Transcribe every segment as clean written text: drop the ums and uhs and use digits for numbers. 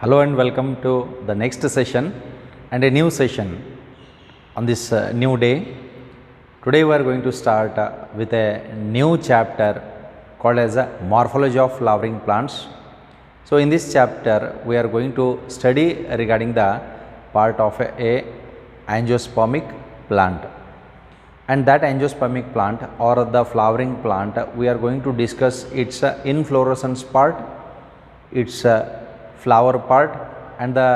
Hello and welcome to the next session and a new session on this new day. Today we are going to start with a new chapter called as Morphology of Flowering Plants. So in this chapter we are going to study regarding the part of a angiospermic plant, and that angiospermic plant or the flowering plant we are going to discuss its inflorescence part, its flower part and the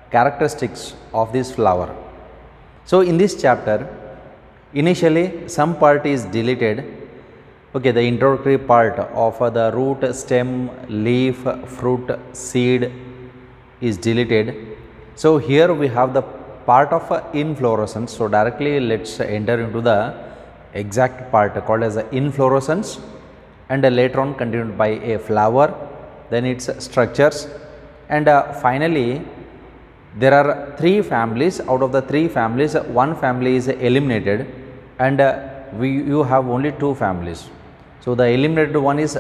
characteristics of this flower. So in this chapter initially some part is deleted. Okay, the introductory part of the root, stem, leaf, fruit, seed is deleted. So here we have the part of inflorescence. So directly let's enter into the exact part called as inflorescence, and later on continued by a flower, then its structures, and finally there are three families. Out of the three families, one family is eliminated and you have only two families. So the eliminated one is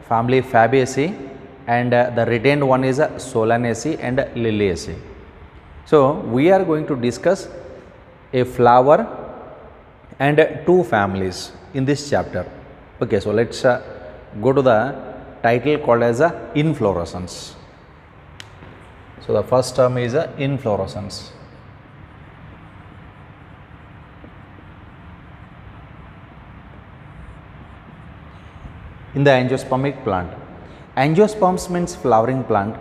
family Fabaceae and the retained one is Solanaceae and Liliaceae. So we are going to discuss a flower and two families in this chapter. Okay, so let's go to the title called as inflorescence. So the first term is inflorescence. In the angiospermic plant, angiosperms means flowering plant.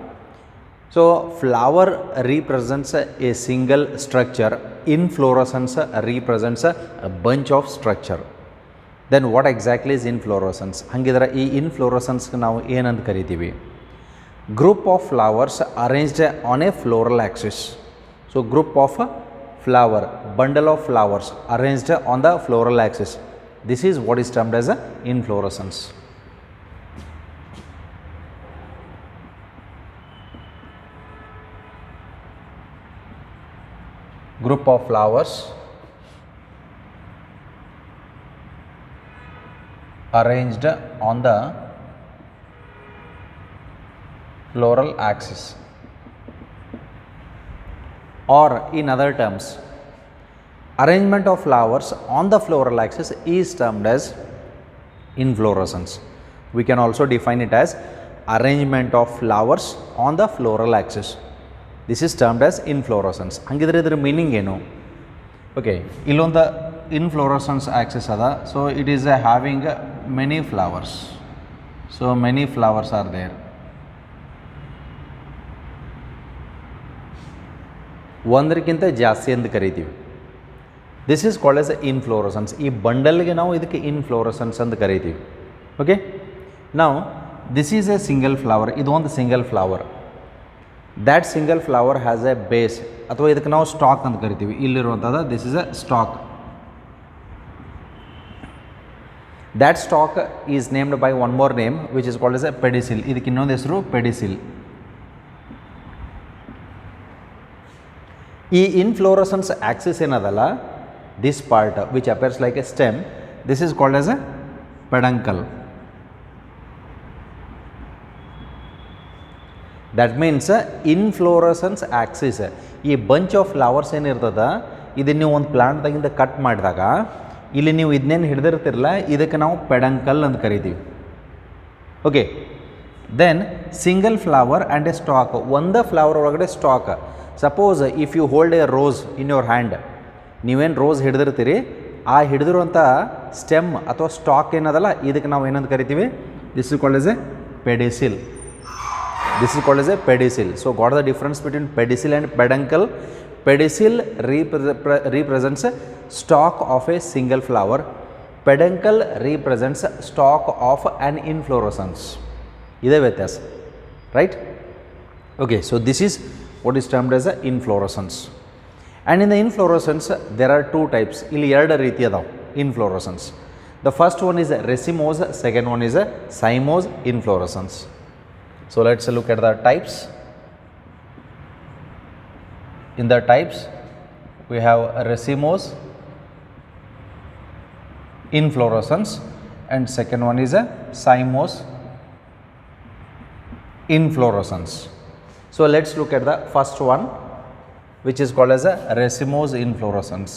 So flower represents a single structure, inflorescence represents a bunch of structure. Then what exactly is inflorescence? ಹಂಗಿದ್ರೆ ಈ inflorescence ನಾವು ಏನಂತ ಕರಿತೀವಿ? Group of flowers arranged on a floral axis. So group of flower, bundle of flowers arranged on the floral axis. This is what is termed as inflorescence. Group of flowers arranged on the floral axis, or in other terms, arrangement of flowers on the floral axis is termed as inflorescence. We can also define it as arrangement of flowers on the floral axis. This is termed as inflorescence. ಹಂಗಿದ್ರೆ ಇದರ meaning ಏನು? Okay, ಇಲ್ಲೊಂದು inflorescence axis ada, so it is having many flowers. So many flowers are there. ಒಂದಕ್ಕಿಂತ ಜಾಸ್ತಿ ಅಂತ ಕರಿತೀವಿ. This is called as inflorescence. ಈ ಬಂಡಲ್ಗೆ ನಾವು ಇದಕ್ಕೆ ಇನ್ಫ್ಲೋರಸನ್ಸ್ ಅಂತ ಕರಿತೀವಿ. ಓಕೆ, ನಾವು this is a single flower. ಇದು ಒಂದು single flower. That single flower has a base, ಅಥವಾ ಇದಕ್ಕೆ ನಾವು ಸ್ಟಾಕ್ ಅಂತ ಕರಿತೀವಿ. ಇಲ್ಲಿರುವಂಥದ್ದು this is a stalk. That stalk is named by one more name which is called as a pedicel. ಇದಕ್ಕೆ ಇನ್ನೊಂದು ಹೆಸರು ಪೆಡಿಸಿಲ್. ಈ ಇನ್ಫ್ಲೋರಸನ್ಸ್ ಆಕ್ಸಿಸ್ ಏನದಲ್ಲ, this part which ಅಪೇರ್ಸ್ like a stem, this is called as a peduncle. That means inflorescence axis, ಈ bunch of flowers ಏನಿರ್ತದ ಇದನ್ನು ನೀವು ಒಂದು ಪ್ಲಾಂಟ್ದಾಗಿಂದ ಕಟ್ ಮಾಡಿದಾಗ ಇಲ್ಲಿ ನೀವು ಇದನ್ನೇನು ಹಿಡಿದಿರ್ತಿರಲ್ಲ, ಇದಕ್ಕೆ ನಾವು ಪೆಡಂಕಲ್ ಅಂತ ಕರಿತೀವಿ. Okay, then single flower and a stalk. ಒಂದು ಫ್ಲವರ್ ಒಳಗಡೆ stalk. Suppose if you hold a rose in your hand, ನೀವೇನು ರೋಸ್ ಹಿಡಿದಿರ್ತೀರಿ, ಆ ಹಿಡಿದಿರುವಂಥ ಸ್ಟೆಮ್ ಅಥವಾ ಸ್ಟಾಕ್ ಏನದಲ್ಲ, ಇದಕ್ಕೆ ನಾವು ಏನಂತ ಕರಿತೀವಿ? This is called as a pedicel. This is called as a pedicel. So got the difference between pedicel and peduncle. Pedicel represents stalk of a single flower. Peduncle represents stalk of an inflorescence. Ide vyathyas, right? Okay, so this is what is termed as a inflorescence. And in the inflorescence there are two types. Illi eradu ರೀತಿ ಅದಾವ inflorescence. The first one is racemose, second one is a cymose inflorescence. So let's look at the types. In the types we have racemose inflorescence and second one is a cymose inflorescence. So let's look at the first one, which is called as a racemose inflorescence.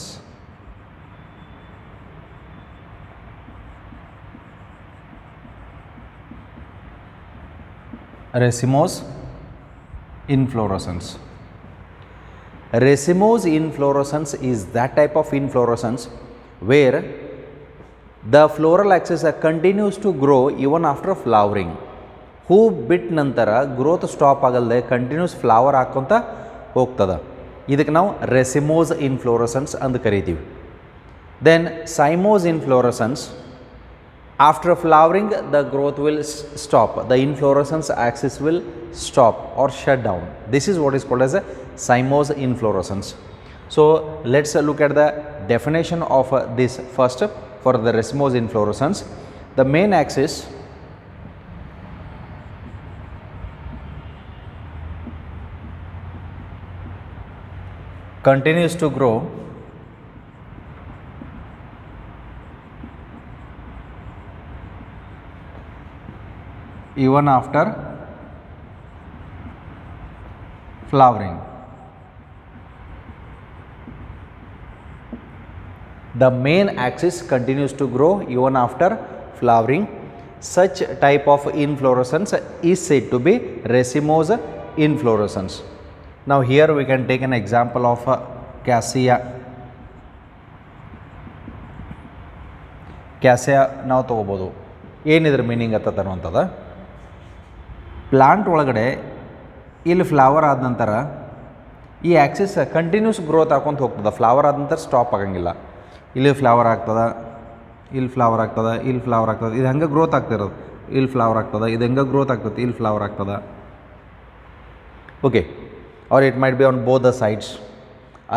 Racemose inflorescence. Racemose inflorescence is that type of inflorescence where the floral axis continues to grow even after flowering. ಹೂ ಬಿಟ್ಟ ನಂತರ growth stop ಆಗಲ್ಲದೆ continues flower ಹಾಕ್ಕೊಂತ ಹೋಗ್ತದೆ. ಇದಕ್ಕೆ ನಾವು racemose inflorescence ಅಂತ ಕರಿತೀವಿ. Then cymose inflorescence, after flowering the growth will stop, the inflorescence axis will stop or shut down. This is what is called as a cymose inflorescence. So let's look at the definition of this first for the racemose inflorescence. The main axis continues to grow even after flowering. The main axis continues to grow even after flowering. Such type of inflorescence is said to be racemose inflorescence. Now here we can take an example of cassia. Cassia ನಾವು ತಗೋಬೋದು. ಏನಿದ್ರ meaning ಅಂತ ಅನ್ನುವಂಥದ್ದು, plant ಒಳಗಡೆ ಇಲ್ಲಿ flower ಆದ ನಂತರ ಈ Axis continuous growth ಹಾಕೊಂತ ಹೋಗ್ತದೆ. ಫ್ಲವರ್ ಆದ ನಂತರ ಸ್ಟಾಪ್ ಆಗಂಗಿಲ್ಲ. ಇಲ್ಲಿ ಫ್ಲವರ್ ಆಗ್ತದೆ, ಇಲ್ಲಿ ಫ್ಲವರ್ ಆಗ್ತದೆ, ಇಲ್ಲಿ ಫ್ಲವರ್ ಆಗ್ತದೆ, ಇದು ಹಂಗೆ ಗ್ರೋತ್ ಆಗ್ತಿರೋದು. ಇಲ್ಲಿ ಫ್ಲವರ್ ಆಗ್ತದೆ, ಇದು ಹೆಂಗೆ ಗ್ರೋತ್ ಆಗ್ತದೆ, ಇಲ್ಲಿ ಫ್ಲವರ್ ಆಗ್ತದೆ. Okay, or it might be on both the sides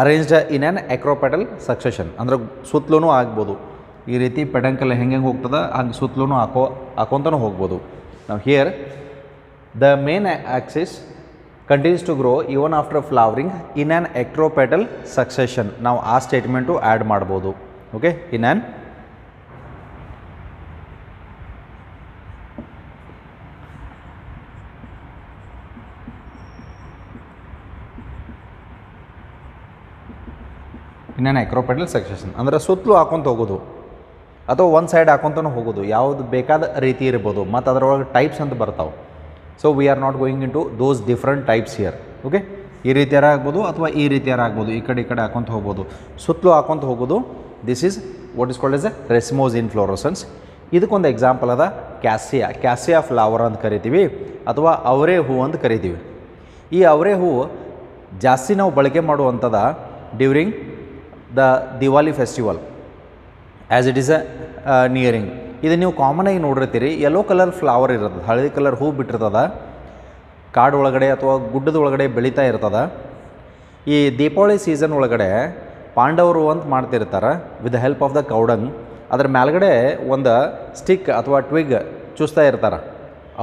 arranged in an acropetal succession. ಅಂದ್ರೆ ಸುತ್ತಲೂ ಆಗ್ಬೋದು. ಈ ರೀತಿ ಪೆಡಂಕಲ್ ಹೆಂಗೆ ಹೋಗ್ತದೆ ಹಂಗೆ ಸುತ್ತಲೂ ಹಾಕೊಂತನೂ ಹೋಗ್ಬೋದು. ನಾವು here the main axis continues to grow even after flowering in an ectropetal succession. ನಾವು ಆ ಸ್ಟೇಟ್ಮೆಂಟು ಆ್ಯಡ್ ಮಾಡ್ಬೋದು. Okay, in an acropetal succession ಅಂದರೆ ಸುತ್ತಲೂ ಹಾಕೊಂತ ಹೋಗೋದು ಅಥವಾ ಒಂದು ಸೈಡ್ ಹಾಕೊಂತನೂ ಹೋಗೋದು, ಯಾವುದು ಬೇಕಾದ ರೀತಿ ಇರ್ಬೋದು. ಮತ್ತು ಅದರೊಳಗೆ ಟೈಪ್ಸ್ ಅಂತ ಬರ್ತಾವೆ. So we are not going into those different types here. Okay, ಈ ರೀತಿಯಾರ ಆಗ್ಬೋದು ಅಥವಾ ಈ ರೀತಿಯಾರ ಆಗ್ಬೋದು, ಈ ಕಡೆ ಹಾಕೊಂತ ಹೋಗ್ಬೋದು, ಸುತ್ತಲೂ ಹಾಕೊಂತ ಹೋಗೋದು. This is what is called as a racemose inflorescence. ಇದಕ್ಕೊಂದು ಎಕ್ಸಾಂಪಲ್ ಅದ ಕ್ಯಾಸಿಯಾ ಫ್ಲವರ್ ಅಂತ ಕರಿತೀವಿ ಅಥವಾ ಅವರೇ ಹೂವು ಅಂತ ಕರಿತೀವಿ. ಈ ಅವರೇ ಹೂವು ಜಾಸ್ತಿ ನಾವು ಬಳಕೆ ಮಾಡುವಂಥದ್ದು during the Diwali festival as it is a nearing. ಇದು ನೀವು ಕಾಮನಾಗಿ ನೋಡಿರ್ತೀರಿ, ಯೆಲ್ಲೋ ಕಲರ್ ಫ್ಲವರ್ ಇರ್ತದೆ, ಹಳದಿ ಕಲರ್ ಹೂ ಬಿಟ್ಟಿರ್ತದೆ, ಕಾಡು ಒಳಗಡೆ ಅಥವಾ ಗುಡ್ಡದ ಒಳಗಡೆ ಬೆಳೀತಾ ಇರ್ತದೆ. ಈ ದೀಪಾವಳಿ ಸೀಸನ್ ಒಳಗಡೆ ಪಾಂಡವರು ಅಂತ ಮಾಡ್ತಿರ್ತಾರೆ with the help of the ಕೌಡಂಗ್. ಅದ್ರ ಮೇಲ್ಗಡೆ ಒಂದು ಸ್ಟಿಕ್ ಅಥವಾ ಟ್ವಿಗ್ ಚೂಸ್ತಾ ಇರ್ತಾರೆ,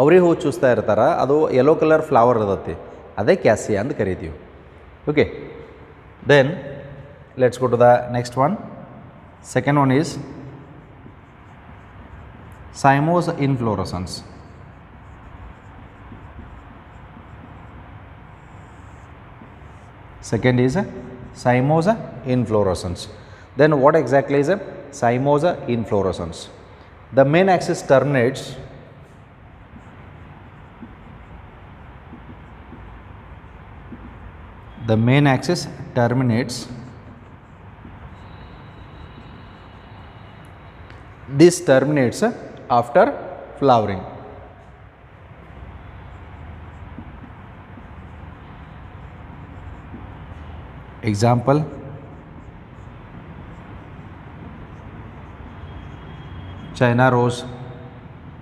ಅವರೇ ಹೂ ಚೂಸ್ತಾ ಇರ್ತಾರೆ. ಅದು ಯೆಲ್ಲೋ ಕಲರ್ ಫ್ಲವರ್ ಇರ್ತೈತಿ, ಅದೇ ಕ್ಯಾಸಿಯಾ ಅಂತ ಕರಿತೀವಿ. Okay, then let's go to the next one. Second one is cymose inflorescence. Second is cymose inflorescence. Then what exactly is a cymose inflorescence? The main axis terminates this terminates after flowering. Example, China rose,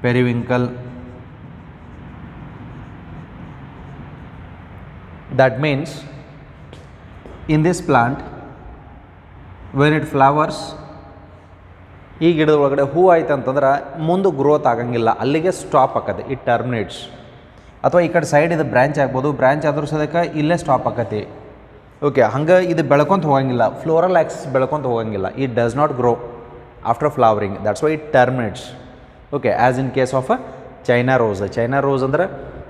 periwinkle. That means in this plant when it flowers, ಈ ಗಿಡದ ಒಳಗಡೆ ಹೂ ಆಯ್ತು ಅಂತಂದ್ರೆ ಮುಂದೆ growth ಆಗಂಗಿಲ್ಲ, ಅಲ್ಲಿಗೆ stop ಆಕತಿ, it ಟರ್ಮಿನೇಟ್ಸ್. ಅಥವಾ ಈ ಕಡೆ ಸೈಡ್ ಇದು ಬ್ರ್ಯಾಂಚ್ ಆಗ್ಬೋದು, ಬ್ರ್ಯಾಂಚ್ ಆದ್ರೂ ಸದಕ್ಕೆ ಇಲ್ಲೇ ಸ್ಟಾಪ್ ಆಕತಿ. ಓಕೆ, ಹಂಗೆ ಇದು ಬೆಳ್ಕೊಂತ ಹೋಗಂಗಿಲ್ಲ, ಫ್ಲೋರಲ್ ಆಕ್ಸಿಸ್ ಬೆಳ್ಕೊಂತ ಹೋಗಂಗಿಲ್ಲ. It does not grow after flowering, that's why it terminates. Okay, as in case of China rose. China rose ಅಂದ್ರೆ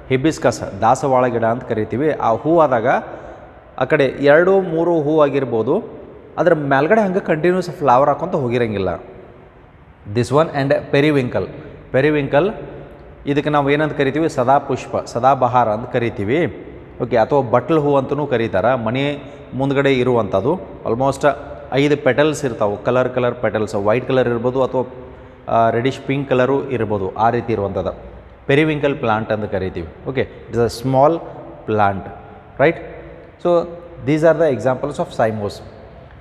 ಹಿಬಿಸ್ಕಸ್ ದಾಸವಾಳ ಗಿಡ ಅಂತ ಕರಿತೀವಿ. ಆ ಹೂ ಆದಾಗ ಆ ಕಡೆ 2-3 ಹೂ ಆಗಿರ್ಬೋದು, ಅದ್ರ ಮೇಲ್ಗಡೆ ಹಂಗೆ ಕಂಟಿನ್ಯೂಸ್ ಫ್ಲವರ್ ಹಾಕೊತ ಹೋಗಿರಂಗಿಲ್ಲ. ದಿಸ್ ಒನ್ ಆ್ಯಂಡ್ ಪೆರಿವಿಂಕಲ್ ಇದಕ್ಕೆ ನಾವು ಏನಂತ ಕರಿತೀವಿ, ಸದಾಪುಷ್ಪ, ಸದಾಬಹಾರ ಅಂತ ಕರಿತೀವಿ. ಓಕೆ, ಅಥವಾ ಬಟ್ಲು ಹೂ ಅಂತಲೂ ಕರೀತಾರೆ. ಮನೆ ಮುಂದ್ಗಡೆ ಇರುವಂಥದ್ದು ಆಲ್ಮೋಸ್ಟ್ 5 ಪೆಟಲ್ಸ್ ಇರ್ತಾವೆ, ಕಲರ್ ಪೆಟಲ್ಸ್, ವೈಟ್ ಕಲರ್ ಇರ್ಬೋದು ಅಥವಾ ರೆಡಿಶ್ ಪಿಂಕ್ ಕಲರು ಇರ್ಬೋದು, ಆ ರೀತಿ ಇರುವಂಥದ್ದು ಪೆರಿವಿಂಕಲ್ ಪ್ಲಾಂಟ್ ಅಂತ ಕರಿತೀವಿ. Okay, it's a small plant, right. So these are the examples of cymose.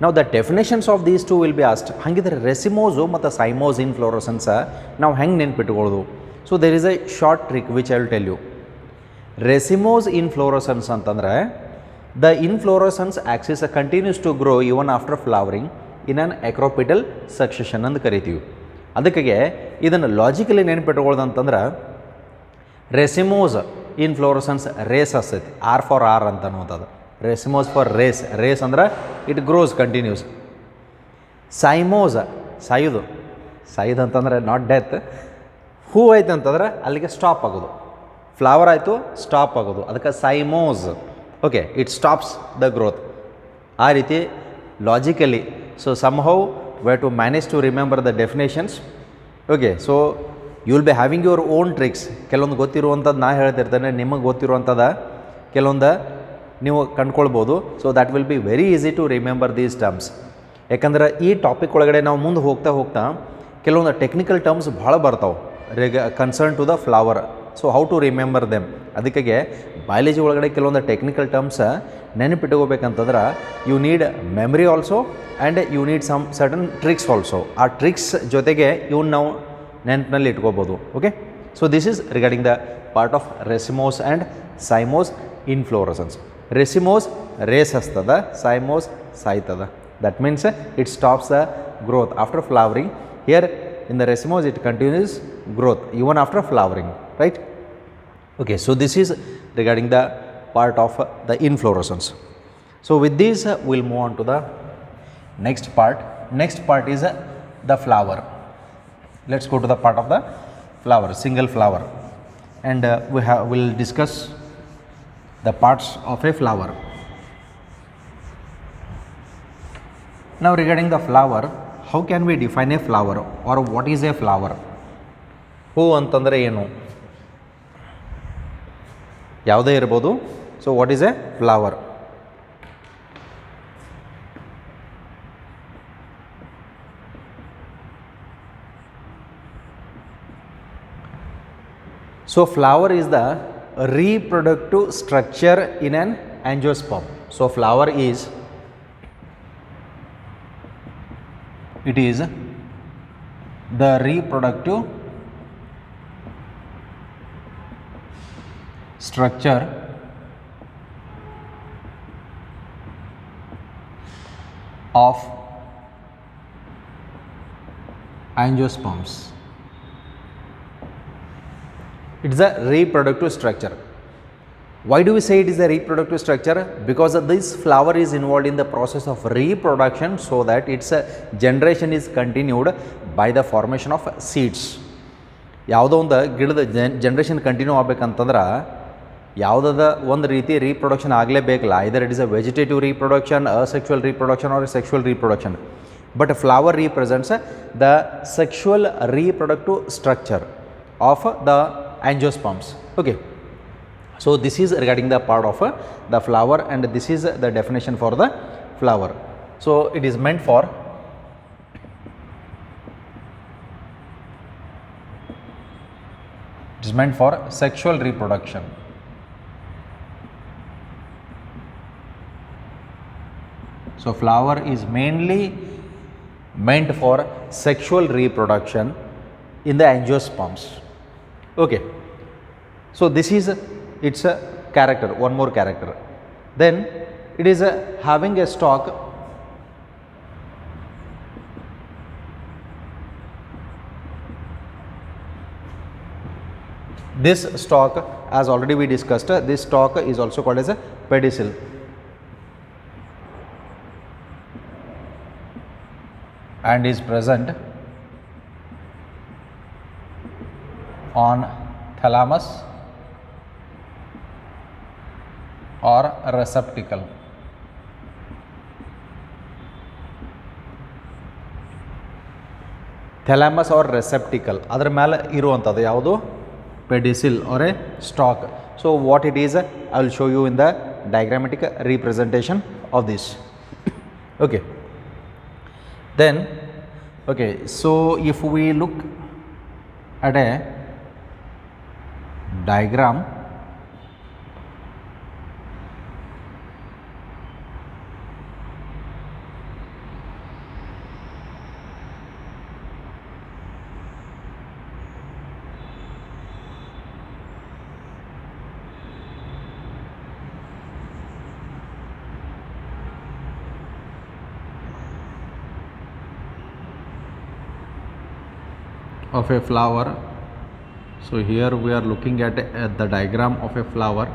ನಾವು the definitions of these two will be asked. ಹಾಗಿದ್ರೆ ರೆಸಿಮೋಸು ಮತ್ತು ಸೈಮೋಸ್ ಇನ್ಫ್ಲೋರಸೆನ್ಸ್ ನಾವು ಹೆಂಗೆ ನೆನ್ಪಿಟ್ಕೊಳ್ಳೋದು? So there is a short trick which I will tell you. Racemose inflorescence ಅಂತಂದರೆ the inflorescence axis continues to grow even after flowering in an acropetal succession ಅಂತ ಕರಿತೀವಿ. ಅದಕ್ಕೆ ಇದನ್ನು ಲಾಜಿಕಲಿ ನೆನ್ಪಿಟ್ಕೊಳ್ಳೋದಂತಂದ್ರೆ racemose inflorescence race ಹಸ್ತೈತಿ, R for R ಅಂತ ಅನ್ನೋಂಥದ್ದು. ರೆಸಿಮೋಸ್ for race ಅಂದ್ರೆ it gross continuous. ಸೈಮೋಸ್ ಸಾಯುದು ಅಂತಂದ್ರೆ ನಾಟ್ ಡೆತ್. ಹೂ ಆಯ್ತು ಅಂತಂದ್ರೆ ಅಲ್ಲಿಗೆ ಸ್ಟಾಪ್ ಆಗೋದು, ಫ್ಲವರ್ ಆಯಿತು ಸ್ಟಾಪ್ ಆಗೋದು, ಅದಕ್ಕೆ cymose. Okay, it stops the growth. ಆ ರೀತಿ logically. So somehow way to manage to remember the definitions. Okay, so you will be having your own tricks. ಕೆಲವೊಂದು ಗೊತ್ತಿರುವಂಥದ್ದು ನಾ ಹೇಳ್ತಿರ್ತೇನೆ, ನಿಮಗೆ ಗೊತ್ತಿರುವಂಥದ್ದು ಕೆಲವೊಂದು ನೀವು ಕಂಡ್ಕೊಳ್ಬೋದು. So that will be very easy to remember these terms. ಯಾಕಂದ್ರೆ ಈ ಟಾಪಿಕ್ ಒಳಗಡೆ ನಾವು ಮುಂದೆ ಹೋಗ್ತಾ ಕೆಲವೊಂದು ಟೆಕ್ನಿಕಲ್ ಟರ್ಮ್ಸ್ ಭಾಳ ಬರ್ತಾವೆ concern to the flower. So how to remember them. ಅದಕ್ಕೆ ಬಯಾಲಜಿ ಒಳಗಡೆ ಕೆಲವೊಂದು ಟೆಕ್ನಿಕಲ್ ಟರ್ಮ್ಸ್ ನೆನಪಿಟ್ಕೋಬೇಕಂತಂದ್ರೆ you need memory also and you need some certain tricks also. ಆ ಟ್ರಿಕ್ಸ್ ಜೊತೆಗೆ ಇವನ್ನ ನಾವು ನೆನಪಿನಲ್ಲಿ ಇಟ್ಕೋಬೋದು. Okay, so this is regarding the part of racemose and cymose inflorescence. Racemose race ಹಸ್ತದ, ಸೈಮೋಸ್ ಸಾಯ್ತದ. That means it stops the growth after flowering. Here in the racemose it continues growth even after flowering, right? Okay, so this is regarding the part of the inflorescence. So with this we'll move on to the next part. Next part is the flower. Let's go to the part of the flower, single flower, and we'll discuss the parts of a flower. Now regarding the flower, how can we define a flower or what is a flower? ಹೂ ಅಂತಂದರೆ ಏನು? ಯಾವುದೇ ಇರ್ಬೋದು. So what is A flower? So flower is the reproductive structure in an angiosperm. So flower is, it is the reproductive structure of angiosperms. It is a reproductive structure. Why do we say it is a reproductive structure? Because this flower is involved in the process of reproduction, so that its generation is continued by the formation of seeds. ಯಾವುದೋ ಒಂದು ಗಿಡದ generation continue ಆಗ್ಬೇಕಂತಂದ್ರೆ ಯಾವುದಾದ ಒಂದು ರೀತಿ reproduction ಆಗಲೇಬೇಕಲ್ಲ. Either it is a vegetative reproduction, asexual reproduction or sexual reproduction. But flower represents the sexual reproductive structure of the angiosperms. Okay, so this is regarding the part of the flower, and this is the definition for the flower. So it is meant for sexual reproduction. So flower is mainly meant for sexual reproduction in the angiosperms. Okay, so this is its a character, one more character. Then it is having a stalk. This stalk, as already we discussed, this stalk is also called as a pedicel. And is present on thalamus or receptacle. Thalamus or receptacle ಅದರ ಮೇಲೆ ಇರುವಂಥದ್ದು ಯಾವುದು pedicel or a stalk. So what it is I will show you in the diagrammatic representation of this. Okay, then okay, so if we look at a diagram of a flower. So here we are looking at the diagram of a flower.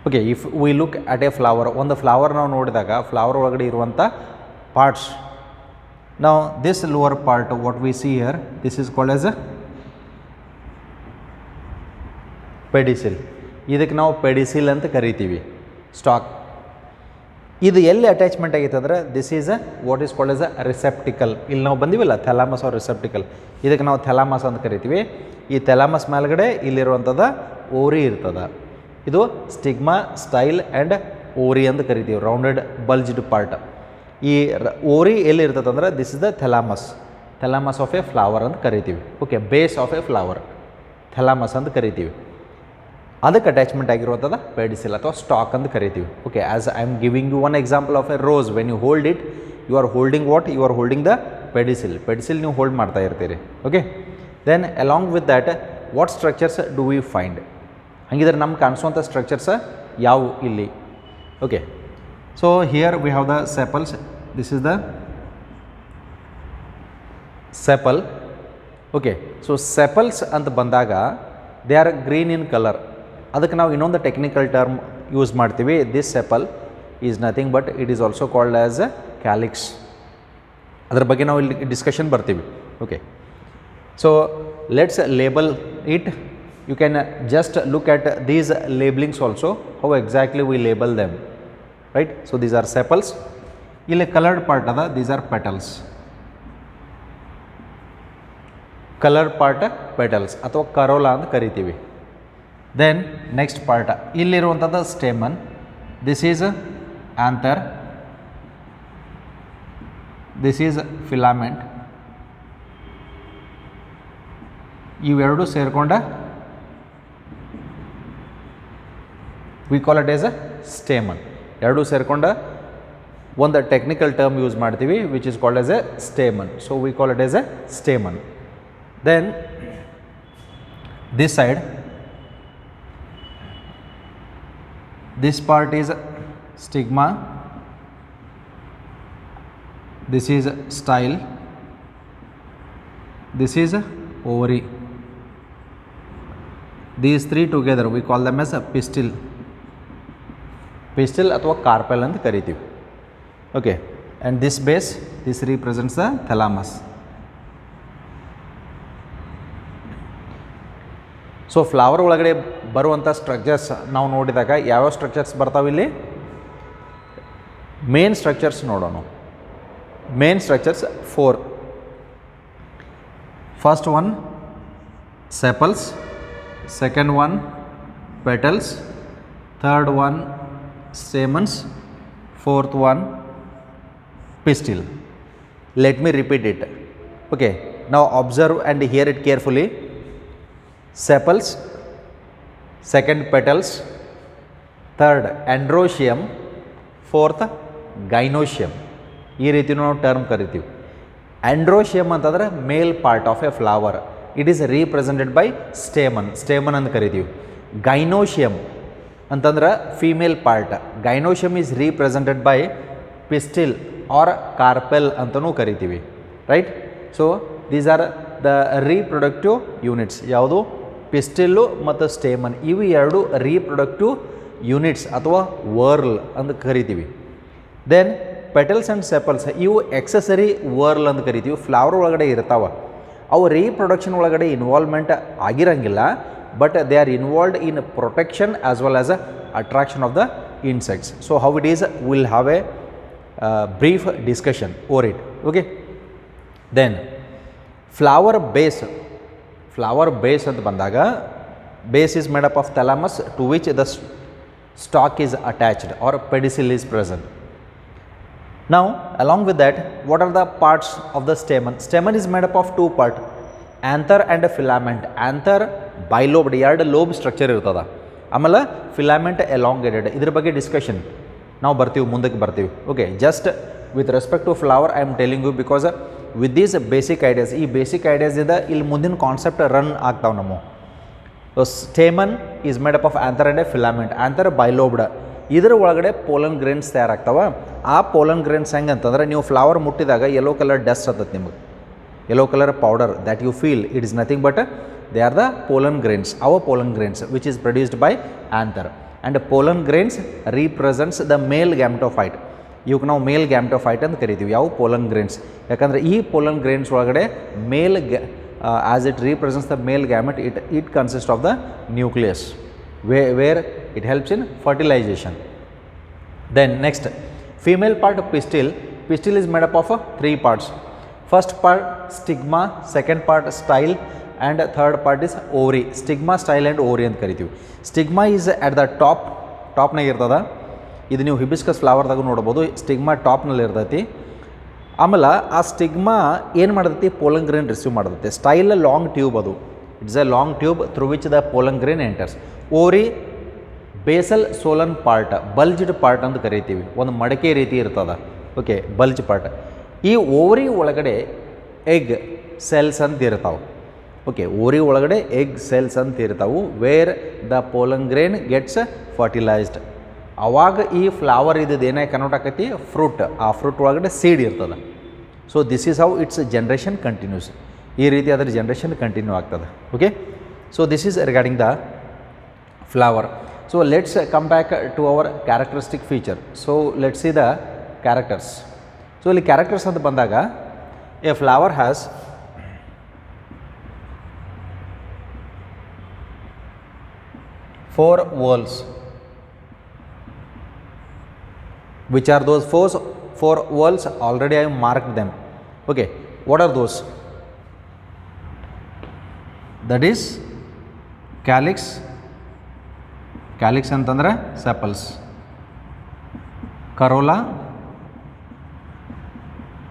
Okay, if we look at a flower, ಒಂದು flower ನಾವು ನೋಡಿದಾಗ flower ಒಳಗಡೆ ಇರುವಂಥ parts. Now this lower part what we see here, this is called as a ಪೆಡಿಸಿಲ್. ಇದಕ್ಕೆ ನಾವು ಪೆಡಿಸಿಲ್ ಅಂತ ಕರಿತೀವಿ, stock. ಇದು ಎಲ್ಲಿ ಅಟ್ಯಾಚ್ಮೆಂಟ್ ಆಗೈತೆ ಅಂದರೆ this is a what is called as a receptacle. ಇಲ್ಲಿ ನಾವು ಬಂದಿವಲ್ಲ ಥ್ಯಾಲಮಸ್ ಆರ್ ರಿಸೆಪ್ಟಿಕಲ್, ಇದಕ್ಕೆ ನಾವು ಥ್ಯಾಲಮಸ್ ಅಂತ ಕರಿತೀವಿ. ಈ ಥ್ಯಾಲಮಸ್ ಮೇಲ್ಗಡೆ ಇಲ್ಲಿರುವಂಥದ್ದು ಓರಿ ಇರ್ತದೆ. ಇದು ಸ್ಟಿಗ್ಮಾ, ಸ್ಟೈಲ್ ಆ್ಯಂಡ್ ಓರಿ ಅಂತ ಕರಿತೀವಿ, ರೌಂಡೆಡ್ ಬಲ್ಜ್ಡ್ ಪಾರ್ಟ್. ಈ ಓರಿ ಎಲ್ಲಿ ಇರ್ತದೆ ಅಂದರೆ this is the thalamus, thalamus of a flower ಅಂತ ಕರಿತೀವಿ. Okay, base of a flower thalamus ಅಂತ ಕರಿತೀವಿ. ಅದಕ್ಕೆ ಅಟ್ಯಾಚ್ಮೆಂಟ್ ಆಗಿರುವಂಥದ್ದು ಪೆಡಿಸಿಲ್ ಅಥವಾ ಸ್ಟಾಕ್ ಅಂತ ಕರಿತೀವಿ. Okay, as I am giving you one example of a rose. When you hold it, you are holding what? You are holding the pedicel. Pedicel ನೀವು hold ಮಾಡ್ತಾ ಇರ್ತೀರಿ. Okay, then along with that what structures do we find? ಹಾಗಿದ್ರೆ ನಮ್ಗೆ ಕಾಣಿಸುವಂಥ structures ಯಾವುವು ಇಲ್ಲಿ? Okay, so here we have the sepals. This is the sepal. Okay, so sepals ಅಂತ ಬಂದಾಗ they are green in colour. ಅದಕ್ಕೆ ನಾವು ಇನ್ನೊಂದು ಟೆಕ್ನಿಕಲ್ ಟರ್ಮ್ ಯೂಸ್ ಮಾಡ್ತೀವಿ. This sepal is nothing but it is also called as a calyx. ಅದ್ರ ಬಗ್ಗೆ ನಾವು ಇಲ್ಲಿ ಡಿಸ್ಕಷನ್ ಬರ್ತೀವಿ. Okay, so let's label it. You can just look at these labelings also, how exactly we label them, right? So these are sepals. ಇಲ್ಲಿ colored part ಅದ, these are petals. Colour part petals ಅಥವಾ corolla ಅಂತ ಕರಿತೀವಿ. Then next part ಇಲ್ಲಿರುವಂಥದ್ದು stamen. This is anther, this is filament. ಇವೆರಡು ಸೇರಿಕೊಂಡ we call it as a stamen. ಎರಡೂ ಸೇರಿಕೊಂಡ ಒಂದು ಟೆಕ್ನಿಕಲ್ ಟರ್ಮ್ ಯೂಸ್ ಮಾಡ್ತೀವಿ which is called as a stamen. So we call it as a stamen. Then this side, this part is stigma, this is style, this is ovary. These three together we call them as a pistil. Pistil ಅಥವಾ carpel ಅಂತ ಕರಿತೀವಿ. Okay, and this base, this represents the thalamus. So flower ಒಳಗಡೆ ಬರುವಂಥ structures ನಾವು ನೋಡಿದಾಗ ಯಾವ್ಯಾವ structures ಬರ್ತಾವೆ ಇಲ್ಲಿ? ಮೇನ್ ಸ್ಟ್ರಕ್ಚರ್ಸ್ ನೋಡೋಣ. Main structures 4. First one sepals, second one petals, third one stamens, fourth one pistil. Let me repeat it. Okay, now observe and hear it carefully. Sepals, second petals, third androecium, fourth gynoecium. ಈ ರೀತಿ ನಾವು term ಕರಿತೀವಿ. Androecium ಅಂತಂದ್ರೆ male part of a flower. It is represented by stamen, stamen ಅಂತ ಕರಿತೀವಿ. Gynoecium ಅಂತಂದ್ರೆ female part. Gynoecium is represented by pistil or carpel ಅಂತಲೂ ಕರಿತೀವಿ. Right? So these are the reproductive units. ಯಾವುದು? ಪಿಸ್ಟಿಲ್ಲು ಮತ್ತು stamen. ಇವು ಎರಡು ರೀಪ್ರೊಡಕ್ಟಿವ್ ಯೂನಿಟ್ಸ್ ಅಥವಾ ವರ್ಲ್ ಅಂತ ಕರಿತೀವಿ. ದೆನ್ ಪೆಟಲ್ಸ್ ಆ್ಯಂಡ್ ಸೆಪಲ್ಸ್ ಇವು ಎಕ್ಸಸರಿ ವರ್ಲ್ ಅಂತ ಕರಿತೀವಿ. ಫ್ಲವರ್ ಒಳಗಡೆ ಇರ್ತಾವೆ, ಅವು ರೀಪ್ರೊಡಕ್ಷನ್ ಒಳಗಡೆ ಇನ್ವಾಲ್ವ್ಮೆಂಟ್ ಆಗಿರಂಗಿಲ್ಲ, but they are involved in protection as well as attraction of the insects. So how it is will have a brief discussion over it. Okay, then flower base ಅಂತ ಬಂದಾಗ, base is made up of thalamus to which the stalk is attached or pedicel is present. Now along with that, what are the parts of the stamen? Stamen is made up of two parts, anther and filament. Anther bilobed, ಎರಡು lobe structure ಇರ್ತದ, ಆಮೇಲೆ filament elongated. ಇದ್ರ ಬಗ್ಗೆ discussion ನಾವು ಬರ್ತೀವಿ, ಮುಂದಕ್ಕೆ ಬರ್ತೀವಿ. Okay, just with respect to flower I am telling you because with these basic ideas, ಈ ಬೇಸಿಕ್ ಐಡಿಯಾಸಿಂದ ಇಲ್ಲಿ ಮುಂದಿನ ಕಾನ್ಸೆಪ್ಟ್ ರನ್ ಆಗ್ತಾವೆ ನಮ್ಮ. Stamen is made up of anther and a filament. Anther bilobed, ಇದರ ಒಳಗಡೆ ಪೋಲನ್ ಗ್ರೇನ್ಸ್ ತಯಾರಾಗ್ತಾವೆ. ಆ pollen grains ಹೆಂಗೆ ಅಂತಂದ್ರೆ, ನೀವು ಫ್ಲವರ್ ಮುಟ್ಟಿದಾಗ ಯೆಲ್ಲೋ ಕಲರ್ ಡಸ್ಟ್ ಆಗ್ತದೆ ನಿಮಗೆ, yellow colour powder that you feel, it is nothing but they are the pollen grains, our pollen grains which is produced by anther. And pollen grains represents the male gametophyte. ಇವಕ್ಕೆ ನಾವು ಮೇಲ್ ಗ್ಯಾಮ್ಟೋಫೈಟ್ ಅಂತ ಕರಿತೀವಿ. ಯಾವ pollen grains, ಯಾಕಂದರೆ ಈ pollen grains ಒಳಗಡೆ ಮೇಲ್ as it represents the male gamete, it consists of the nucleus where it helps in fertilization. Then next, female part of pistil. Pistil is made up of three parts. First part stigma, second part style, and third part is ovary. Stigma, style and ovary ಅಂತ ಕರಿತೀವಿ. Stigma is at the ಟಾಪ್ನಾಗ ಇರ್ತದ. ಇದು ನೀವು hibiscus ಫ್ಲವರ್ದಾಗ ನೋಡ್ಬೋದು, stigma ಟಾಪ್ನಲ್ಲಿ ಇರ್ತೈತಿ. ಆಮೇಲೆ ಆ stigma ಏನು ಮಾಡ್ತೈತಿ, ಪೋಲನ್ ಗ್ರೇನ್ ರಿಸೀವ್ ಮಾಡ್ತೈತಿ. ಸ್ಟೈಲ್ ಲಾಂಗ್ ಟ್ಯೂಬ್, ಅದು it's a long tube through which the pollen grain enters. Ovary basal swollen part, bulged part ಅಂತ ಕರಿತೀವಿ, ಒಂದು ಮಡಕೆ ರೀತಿ ಇರ್ತದ. ಓಕೆ, ಬಲ್ಜ್ ಪಾರ್ಟ್. ಈ ಓರಿ ಒಳಗಡೆ ಎಗ್ ಸೆಲ್ಸ್ ಅಂತ ಇರ್ತಾವೆ. ಓಕೆ, ಓರಿ ಒಳಗಡೆ ಎಗ್ ಸೆಲ್ಸ್ ಅಂತ ಇರ್ತಾವೆ, where the pollen grain gets fertilised. ಅವಾಗ ಈ ಫ್ಲವರ್ ಇದ್ದದ್ದು ಏನಾಗಿ ಕನ್ವರ್ಟ್ ಆಕೈತಿ, ಫ್ರೂಟ್. ಆ ಫ್ರೂಟ್ ಒಳಗಡೆ ಸೀಡ್ ಇರ್ತದೆ. So this is how its generation continues. ಈ ರೀತಿ ಅದರ ಜನ್ರೇಷನ್ ಕಂಟಿನ್ಯೂ ಆಗ್ತದೆ. Okay, so this is regarding the flower. So let's come back to our characteristic feature. So let's see the characters. So ಇಲ್ಲಿ characters ಅಂತ ಬಂದಾಗ, a flower has four whorls. Which are those four whorls? Already I have marked them. Okay, what are those? That is calyx. Calyx ಅಂತಂದ್ರೆ sepals. Corolla.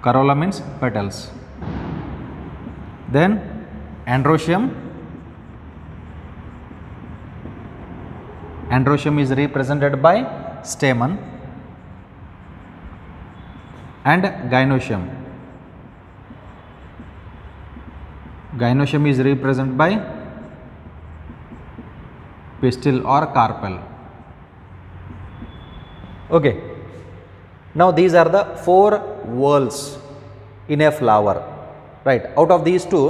Corolla means petals. Then androecium. Androecium is represented by stamen. And gynoecium. Gynoecium is represented by pistil or carpel. Okay. Now these are the four whorls in a flower. Right. Out of these two,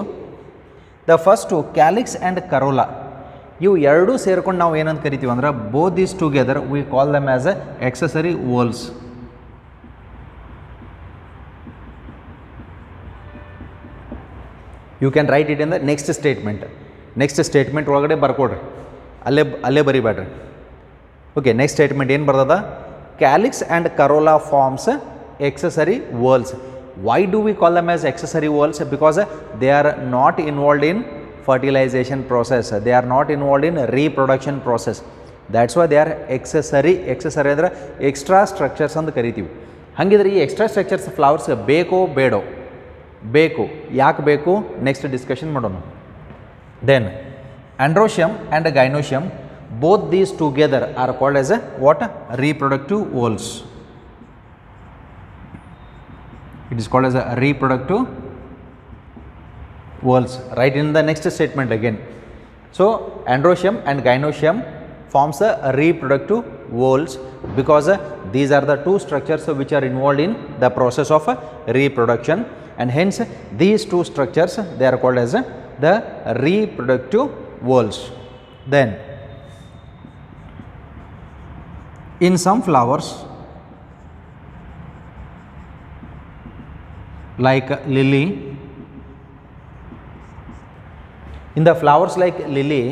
the first two, calyx and corolla, ಇವು ಎರಡೂ ಸೇರ್ಕೊಂಡು ನಾವು ಏನಂತ ಕರಿತೀವಿ ಅಂದ್ರೆ, both these together we call them as a accessory whorls. You can write it in the next statement. Next statement ಒಳಗಡೆ ಬರ್ಕೊಡ್ರಿ, ಅಲ್ಲೇ ಬರಿಬೇಡ್ರಿ. ಓಕೆ, ನೆಕ್ಸ್ಟ್ ಸ್ಟೇಟ್ಮೆಂಟ್ ಏನು ಬರ್ತದ, calyx and corolla forms accessory whorls. Why do we call them as accessory whorls? Because they are not involved in fertilization process, they are not involved in reproduction process. That's why they are accessory. Accessory ಅಂದರೆ extra structures ಅಂತ ಕರಿತೀವಿ. ಹಾಗಿದ್ರೆ ಈ extra structures flowers ಬೇಕೋ ಬೇಡೋ? ಬೇಕು. ಯಾಕೆ ಬೇಕು? Next discussion ಮಾಡೋಣ. Then androecium and gynoecium, both these together are called as a what? Reproductive whorls. It is called as a reproductive whorls. Right in the next statement again. So androecium and gynoecium forms a reproductive whorls because these are the two structures which are involved in the process of reproduction, and hence these two structures they are called as the reproductive whorls. Then In some flowers like lily, in the flowers like lily,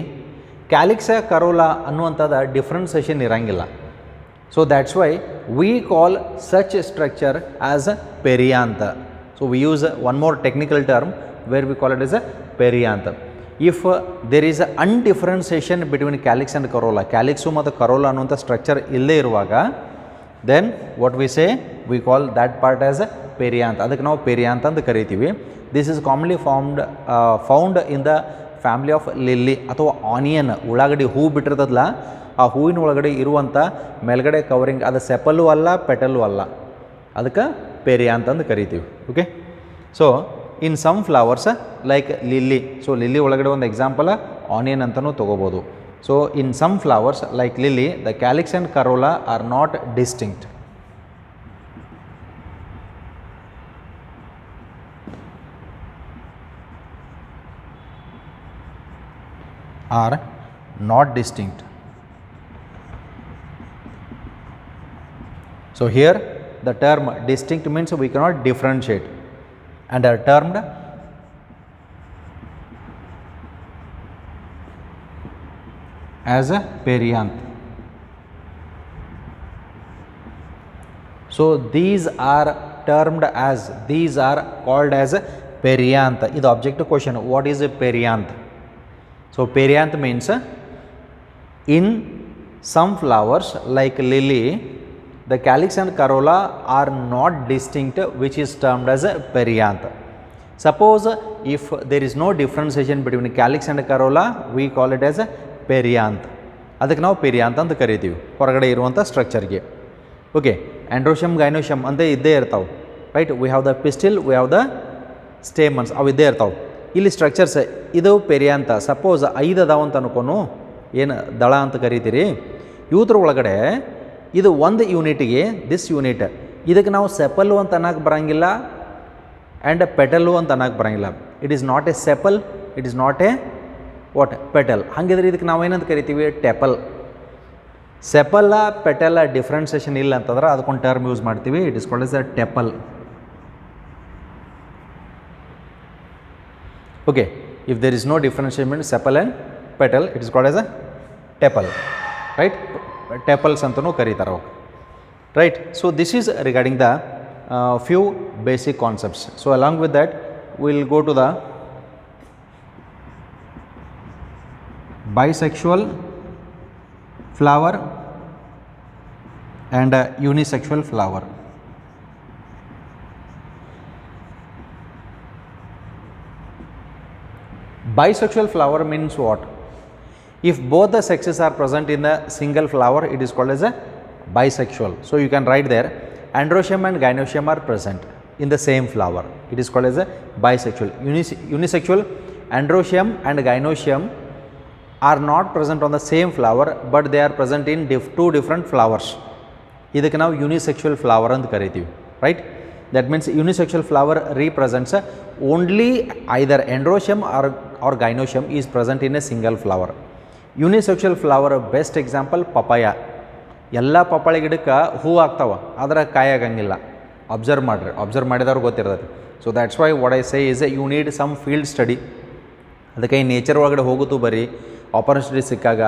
calyx corolla ಅನ್ನುವಂಥದ್ದು differentiation ಇರಂಗಿಲ್ಲ. So that's why we call such structure as a perianth. So we use one more technical term where we call it as a perianth. If there is a undifferentiation between calyx and corolla, calyx ಮತ್ತು corolla ಅನ್ನುವಂಥ structure ಇಲ್ಲೇ ಇರುವಾಗ then what we say we call that part as a perianth. ಅದಕ್ಕೆ ನಾವು perianth ಅಂತ ಕರಿತೀವಿ. This is commonly found in the family of lily ಅಥವಾ onion. ಉಳ್ಳಾಗಡ್ಡಿ ಹೂ ಬಿಟ್ಟಿರ್ತದಲ್ಲ, ಆ ಹೂವಿನ ಒಳಗಡೆ ಇರುವಂಥ ಮೇಲ್ಗಡೆ ಕವರಿಂಗ್ ಅದು ಸೆಪಲ್ಲು ಅಲ್ಲ ಪೆಟಲ್ಲು ಅಲ್ಲ, ಅದಕ್ಕೆ ಪೆರಿಯಾಂತ ಅಂತ ಕರಿತೀವಿ. Okay, so in some flowers like lily, so lily ಒಳಗಡೆ ಒಂದು ಎಕ್ಸಾಂಪಲ್ ಆನಿಯನ್ ಅಂತಲೂ ತೊಗೋಬೋದು. So in some flowers like lily the calyx and corolla are not distinct. are not distinct. So here the term distinct means we cannot differentiate and are termed as a perianth. So these are termed as, these are called as a perianth. This objective question, what is a perianth? So perianth means in some flowers like lily the calyx and corolla are not distinct, which is termed as a perianth. Suppose if there is no differentiation between calyx and corolla, we call it as a perianth. ಅದಕ್ಕೆ ನಾವು perianth ಅಂತ ಕರಿತೀವಿ ಹೊರಗಡೆ ಇರುವಂಥ ಸ್ಟ್ರಕ್ಚರ್ಗೆ. Okay, ಆಂಡ್ರೋಶಮ್ ಗೈನೋಶಮ್ ಅಂತ ಇದ್ದೇ ಇರ್ತಾವೆ, right. V have the pistil, V have the stamens, ಅವು ಇದ್ದೇ ಇರ್ತಾವೆ. ಇಲ್ಲಿ ಸ್ಟ್ರಕ್ಚರ್ಸ್ ಇದು ಪೆರಿಯಾಂತ. ಸಪೋಸ್ 5 ಅದಾವ ಅಂತ ಅನ್ಕೊನು, ಏನು ದಳ ಅಂತ ಕರಿತೀರಿ, ಇವ್ರ ಒಳಗಡೆ ಇದು ಒಂದು ಯೂನಿಟ್ಗೆ ದಿಸ್ ಯೂನಿಟ್, ಇದಕ್ಕೆ ನಾವು ಸೆಪಲ್ಲು ಅಂತ ಅನ್ನಕ್ಕೆ ಬರೋಂಗಿಲ್ಲ ಆ್ಯಂಡ್ ಪೆಟಲ್ಲು ಅಂತ ಅನ್ನಕ್ಕೆ ಬರೋಂಗಿಲ್ಲ. It is not A sepal, it is not A what petal. ಹಾಗಿದ್ರೆ ಇದಕ್ಕೆ ನಾವು ಏನಂತ ಕರಿತೀವಿ, ಟೆಪಲ್. ಸೆಪಲ್ಲ ಪೆಟಲ್ಲ ಡಿಫ್ರೆನ್ಸೇಷನ್ ಇಲ್ಲ ಅಂತಂದ್ರೆ ಅದಕ್ಕೊಂದು ಟರ್ಮ್ ಯೂಸ್ ಮಾಡ್ತೀವಿ, it is called as a tepal. Okay, if there is no differentiation between sepal and petal, it is called as a tepal, right. Tepals antanu karitare, right. So this is regarding the few basic concepts. So along with that we will go to the bisexual flower and unisexual flower. Bisexual flower means what? If both the sexes are present in a single flower, it is called as a bisexual. So you can write there, androecium and gynoecium are present in the same flower, it is called as a bisexual. Unisexual, androecium and gynoecium are not present on the same flower, but they are present in two different flowers. ಇದಕ್ಕೆ ನಾವು ಯುನಿಸೆಕ್ಸುವಲ್ flower ಅಂತ ಕರಿತೀವಿ, right. That means unisexual flower represents only either androecium or gynoecium is present in a single flower. Unisexual flower best example papaya. ಎಲ್ಲ ಪಪ್ಪಾಳಿ ಗಿಡಕ್ಕೆ ಹೂ ಆಗ್ತಾವ, ಆದರೆ ಕಾಯಿ ಆಗಂಗಿಲ್ಲ. ಅಬ್ಸರ್ವ್ ಮಾಡಿದವ್ರು ಗೊತ್ತಿರ್ತದೆ. So that's why what I say is you need some field study. ಅದಕ್ಕೆ ಈ ನೇಚರ್ ಒಳಗಡೆ ಹೋಗುತ್ತೂ ಬರೀ ಆಪರ್ಚುನಿಟಿ ಸಿಕ್ಕಾಗ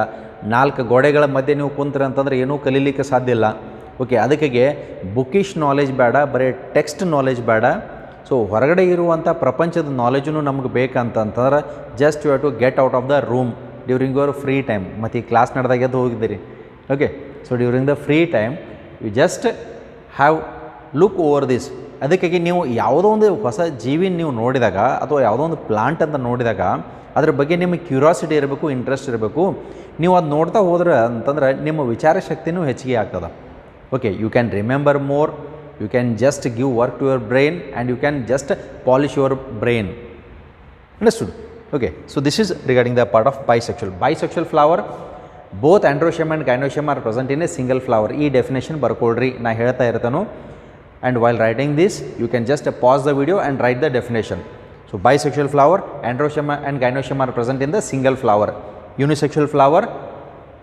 4 ಗೋಡೆಗಳ ಮಧ್ಯೆ ನೀವು ಕುಂತ್ರಿ ಅಂತಂದ್ರೆ ಏನೂ ಕಲೀಲಿಕ್ಕೆ ಸಾಧ್ಯ ಇಲ್ಲ. ಓಕೆ, ಅದಕ್ಕೆ ಬುಕ್ಕಿಶ್ ನಾಲೆಜ್ ಬೇಡ, ಬರೀ ಟೆಕ್ಸ್ಟ್ ನಾಲೆಜ್ ಬೇಡ. ಸೊ ಹೊರಗಡೆ ಇರುವಂಥ ಪ್ರಪಂಚದ ನಾಲೆಜೂ ನಮ್ಗೆ ಬೇಕಂತಂದ್ರೆ just you have to get out of the room during your free time. ಮತ್ತು ಈ ಕ್ಲಾಸ್ ನಡೆದಾಗ ಎದ್ದು ಹೋಗಿದ್ದೀರಿ. Okay, so during the free time you just have look over this. ಅದಕ್ಕಾಗಿ ನೀವು ಯಾವುದೋ ಒಂದು ಹೊಸ ಜೀವಿನ ನೀವು ನೋಡಿದಾಗ ಅಥವಾ ಯಾವುದೋ ಒಂದು ಪ್ಲಾಂಟ್ ಅಂತ ನೋಡಿದಾಗ ಅದ್ರ ಬಗ್ಗೆ ನಿಮಗೆ ಕ್ಯೂರಿಯಾಸಿಟಿ ಇರಬೇಕು, ಇಂಟ್ರೆಸ್ಟ್ ಇರಬೇಕು. ನೀವು ಅದು ನೋಡ್ತಾ ಹೋದ್ರೆ ಅಂತಂದ್ರೆ ನಿಮ್ಮ ವಿಚಾರ ಶಕ್ತಿನೂ ಹೆಚ್ಚಿಗೆ ಆಗ್ತದೆ. Okay, you can remember more, you can just give work to your brain and you can just polish your brain. Understood? Okay, so this is regarding the part of bisexual. Bisexual flower, both androecium and gynoecium are present in a single flower. ಈ definition ಬರ್ಕೊಳ್ರಿ, ನಾ ಹೇಳ್ತಾ ಇರ್ತಾನು. And while writing this, you can just pause the video and write the definition. So bisexual flower, androecium and gynoecium are present in the single flower. Unisexual flower,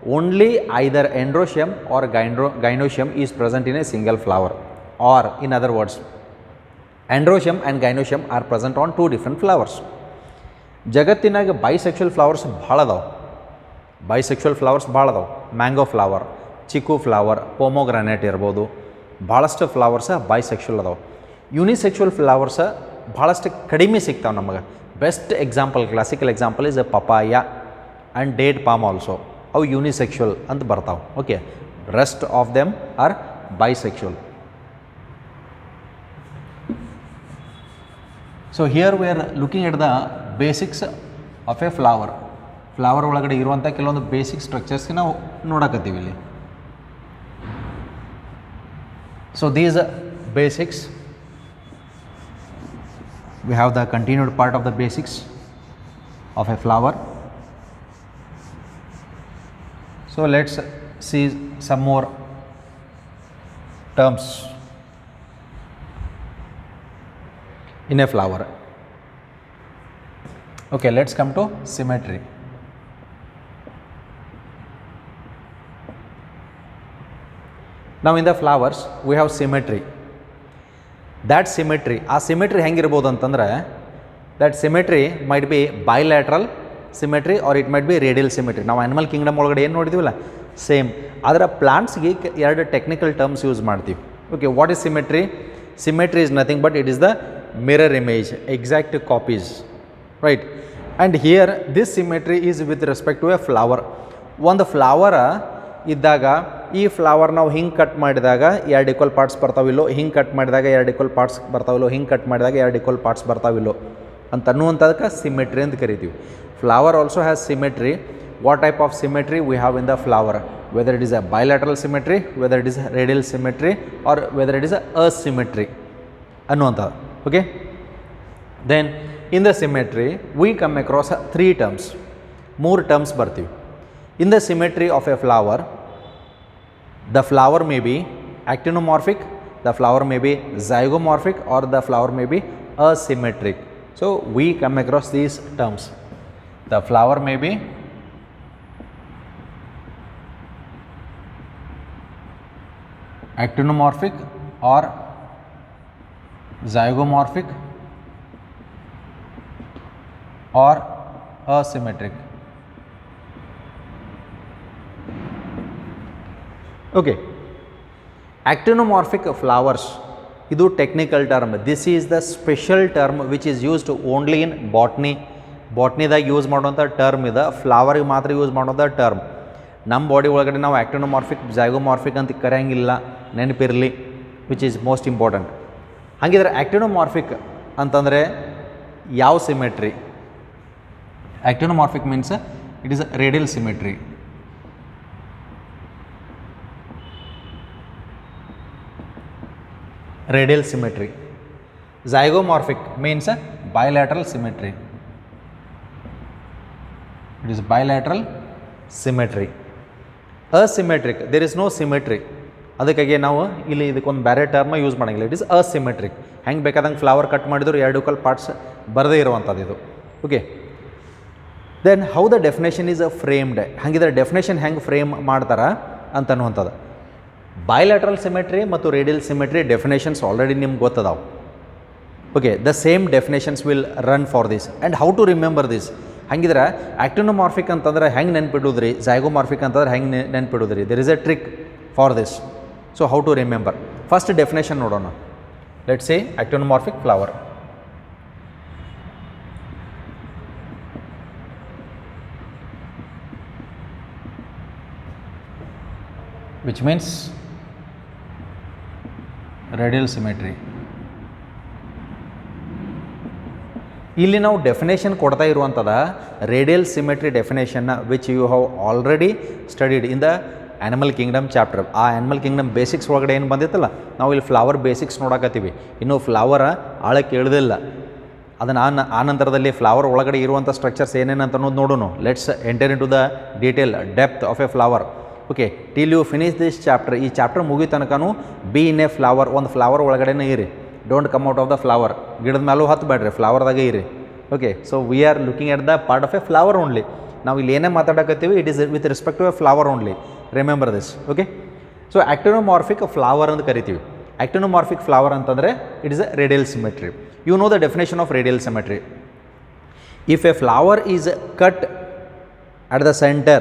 only either androecium or gynoecium is present in a single flower, or in other words, androecium and gynoecium are present on two different flowers. ಜಗತ್ತಿನಾಗ bisexual flowers ಭಾಳ ಅದಾವೆ. Bisexual flowers ಭಾಳ ಅದಾವೆ. Mango flower, ಚಿಕ್ಕು flower, ಪೊಮೊಗ್ರಾನೇಟ್ ಇರ್ಬೋದು, ಭಾಳಷ್ಟು ಫ್ಲವರ್ಸ bisexual ಅದಾವೆ. Unisexual ಫ್ಲವರ್ಸ ಭಾಳಷ್ಟು ಕಡಿಮೆ ಸಿಗ್ತಾವೆ ನಮಗೆ. Best example, classical example is papaya and date palm also. ಅವು ಯೂನಿಸೆಕ್ಷುವಲ್ ಅಂತ ಬರ್ತಾವೆ. Okay, rest of them are bisexual. So here V are looking at the basics of a flower. Flower ಒಳಗಡೆ ಇರುವಂಥ ಕೆಲವೊಂದು ಬೇಸಿಕ್ ಸ್ಟ್ರಕ್ಚರ್ಸ್ಗೆ ನಾವು ನೋಡಕತ್ತೀವಿ ಇಲ್ಲಿ. So these basics, we have the continued part of the basics of a flower. So let's see some more terms in a flower. Okay, let's come to symmetry. Now in the flowers we have symmetry. That symmetry, ಆ symmetry ಹೆಂಗಿರ್ಬೋದು ಅಂತಂದ್ರೆ, that symmetry might be bilateral symmetry or it might be radial symmetry. ನಾವು animal kingdom ಒಳಗಡೆ ಏನು ನೋಡಿದ್ದೀವಲ್ಲ same. ಅದರ ಪ್ಲಾಂಟ್ಸ್ಗೆ ಎರಡು technical terms use ಮಾಡ್ತೀವಿ. Okay, what is symmetry? Symmetry is nothing but it is the mirror image, exact copies, right? And here this symmetry is with respect to a flower. ಒಂದು flower ಇದ್ದಾಗ ಈ flower ನಾವು ಹಿಂಗೆ cut ಮಾಡಿದಾಗ ಎರಡು equal parts ಬರ್ತಾವಿಲ್ಲೋ, ಹಿಂಗೆ cut ಮಾಡಿದಾಗ ಎರಡು ಈಕ್ವಲ್ ಪಾರ್ಟ್ಸ್ ಬರ್ತಾವಿಲ್ಲೋ, ಹಿಂಗೆ ಕಟ್ ಮಾಡಿದಾಗ ಎರಡು ಈಕ್ವಲ್ ಪಾರ್ಟ್ಸ್ ಬರ್ತಾವಿಲ್ಲೋ ಅಂತ ಅನ್ನುವಂಥದಕ್ಕೆ ಸಿಮೆಟ್ರಿ ಅಂತ ಕರಿತೀವಿ. Flower also has symmetry. What type of symmetry we have in the flower? Whether it is a bilateral symmetry, whether it is radial symmetry, or whether it is asymmetry ಅನ್ನುವಂಥದ್ದು. Okay, then in the symmetry we come across 3 terms. 3 terms ಬರ್ತೀವಿ. In the symmetry of a flower, the flower may be actinomorphic, the flower may be zygomorphic, or the flower may be asymmetric. So we come across these terms. The flower may be actinomorphic or zygomorphic or asymmetric. ಓಕೆ, actinomorphic flowers ಇದು technical term. This is the special term which is used only in botany. ಬಾಟ್ನಿದಾಗ use ಮಾಡುವಂಥ term ಇದೆ, ಫ್ಲವರಿಗೆ ಮಾತ್ರ use ಮಾಡೋಂಥ term. ನಮ್ಮ body ಒಳಗಡೆ ನಾವು ಆ್ಯಕ್ಟಿನೋಮಾರ್ಫಿಕ್, ಜೈಗೋಮಾರ್ಫಿಕ್ ಅಂತ ಕರೆಯಂಗಿಲ್ಲ, ನೆನಪಿರಲಿ, ವಿಚ್ ಈಸ್ ಮೋಸ್ಟ್ ಇಂಪಾರ್ಟೆಂಟ್. ಹಾಗಿದ್ರೆ ಆ್ಯಕ್ಟಿನೋಮಾರ್ಫಿಕ್ ಅಂತಂದರೆ ಯಾವ symmetry? Actinomorphic means it is a radial symmetry. Radial symmetry. Zygomorphic means a bilateral symmetry. It is bilateral symmetry. Asymmetric, there is no symmetry. ಅದಕ್ಕಾಗಿ ನಾವು ಇಲ್ಲಿ ಇದಕ್ಕೊಂದು ಬೇರೆ ಟರ್ಮ್ ಯೂಸ್ ಮಾಡೋಂಗಿಲ್ಲ. It is asymmetric. ಹೆಂಗೆ ಬೇಕಾದಂಗೆ ಫ್ಲವರ್ ಕಟ್ ಮಾಡಿದ್ರು ಎರಡು equal parts ಬರದೇ ಇರುವಂಥದ್ದು ಇದು. Okay, then how the definition is framed. ಹಾಗಿದ್ರೆ ಡೆಫಿನೇಷನ್ ಹೆಂಗೆ ಫ್ರೇಮ್ ಮಾಡ್ತಾರೆ ಅಂತ ಅನ್ನುವಂಥದ್ದು. ಬೈಲ್ಯಾಟ್ರಲ್ ಸಿಮೆಟ್ರಿ ಮತ್ತು ರೇಡಿಯಲ್ ಸಿಮೆಟ್ರಿ ಡೆಫಿನೇಷನ್ಸ್ ಆಲ್ರೆಡಿ ನಿಮ್ಗೆ ಗೊತ್ತದಾವೆ. Okay, the same definitions will run for this. And how to remember this? ಹಂಗಿದ್ರೆ ಆ್ಯಕ್ಟಿನೋಮಾರ್ಫಿಕ್ ಅಂತಂದ್ರೆ ಹೆಂಗೆ ನೆನ್ಪಿಡೋದ್ರಿ, ಜೈಗೋಮಾರ್ಫಿಕ್ ಅಂತಂದ್ರೆ ಹೆಂಗೆ ನೆನ್ಪಿಡೋದ್ರಿ? There is a trick for this. So how to remember? First definition ನೋಡೋಣ. Let's say actinomorphic flower. which means radial symmetry. ಇಲ್ಲಿ ನಾವು ಡೆಫಿನೇಷನ್ ಕೊಡ್ತಾ ಇರುವಂಥದ್ದು ರೇಡಿಯಲ್ ಸಿಮೆಟ್ರಿ ಡೆಫಿನೇಷನ್ನ which you have already studied in the animal kingdom chapter. ಆ animal kingdom basics ಒಳಗಡೆ ಏನು ಬಂದಿತ್ತಲ್ಲ, ನಾವು ಇಲ್ಲಿ ಫ್ಲವರ್ ಬೇಸಿಕ್ಸ್ ನೋಡಕತ್ತೀವಿ. ಇನ್ನೂ ಫ್ಲವರ ಆಳಕ್ಕೆ ಇಳಿದಿಲ್ಲ. ಅದನ್ನು ಆ ನಂತರದಲ್ಲಿ ಫ್ಲವರ್ ಒಳಗಡೆ ಇರುವಂಥ ಸ್ಟ್ರಕ್ಚರ್ಸ್ ಏನೇನಂತ ಅನ್ನೋದು ನೋಡೋಣ. Let's enter into the detail depth of a flower. Okay, till you finish this chapter. ಈ ಚಾಪ್ಟರ್ ಮುಗಿಯೋ ತನಕನೂ ಬಿ ಇನ್ ಎ ಫ್ಲವರ್. ಒಂದು ಫ್ಲವರ್ ಒಳಗಡೆನೇ ಇರಿ. Don't come out of the flower. ಗಿಡದ ಮೇಲೂ ಹತ್ತು ಬೇಡ್ರಿ, ಫ್ಲವರ್ದಾಗೆ ಇರಿ. Okay, so we are looking at the part of a flower only. ನಾವು ಇಲ್ಲಿ ಏನೇ ಮಾತಾಡಕತ್ತೀವಿ it is with respect to a flower only, remember this. Okay, so actinomorphic flower ಅಂತ ಕರಿತೀವಿ. ಆಕ್ಟಿನೋಮಾರ್ಫಿಕ್ ಫ್ಲವರ್ ಅಂತಂದರೆ it is a radial symmetry. You know the definition of radial symmetry. If a flower is cut at the center,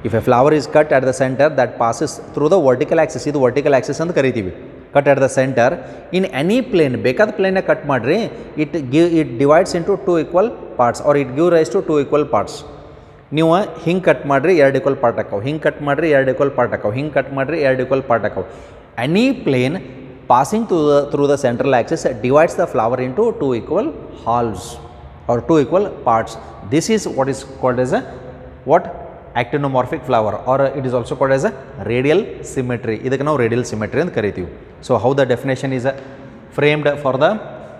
if a flower is cut at the center that passes through the vertical axis, ಇದು vertical axis ಅಂತ ಕರಿತೀವಿ. Cut at the center in any plane, ಬೇಕಾದ ಪ್ಲೇನ್ನ cut ಮಾಡಿರಿ, it divides into 2 equal parts or it give rise to 2 equal parts. ನೀವು ಹಿಂಗೆ cut ಮಾಡಿರಿ 2 equal part ಆಕವು, ಹಿಂಗೆ cut ಮಾಡಿರಿ 2 equal ಪಾರ್ಟ್ ಆಕವು, ಹಿಂಗೆ ಕಟ್ ಮಾಡಿರಿ 2 equal ಪಾರ್ಟ್ ಆಕವು. Any plane passing through the central axis divides the flower into 2 equal halves or 2 equal parts. This is what is called as a actinomorphic flower, or it is also called as a radial symmetry. ಇದಕ್ಕೆ ನಾವು radial symmetry ಅಂತ ಕರಿತೀವಿ. So how the definition is framed for the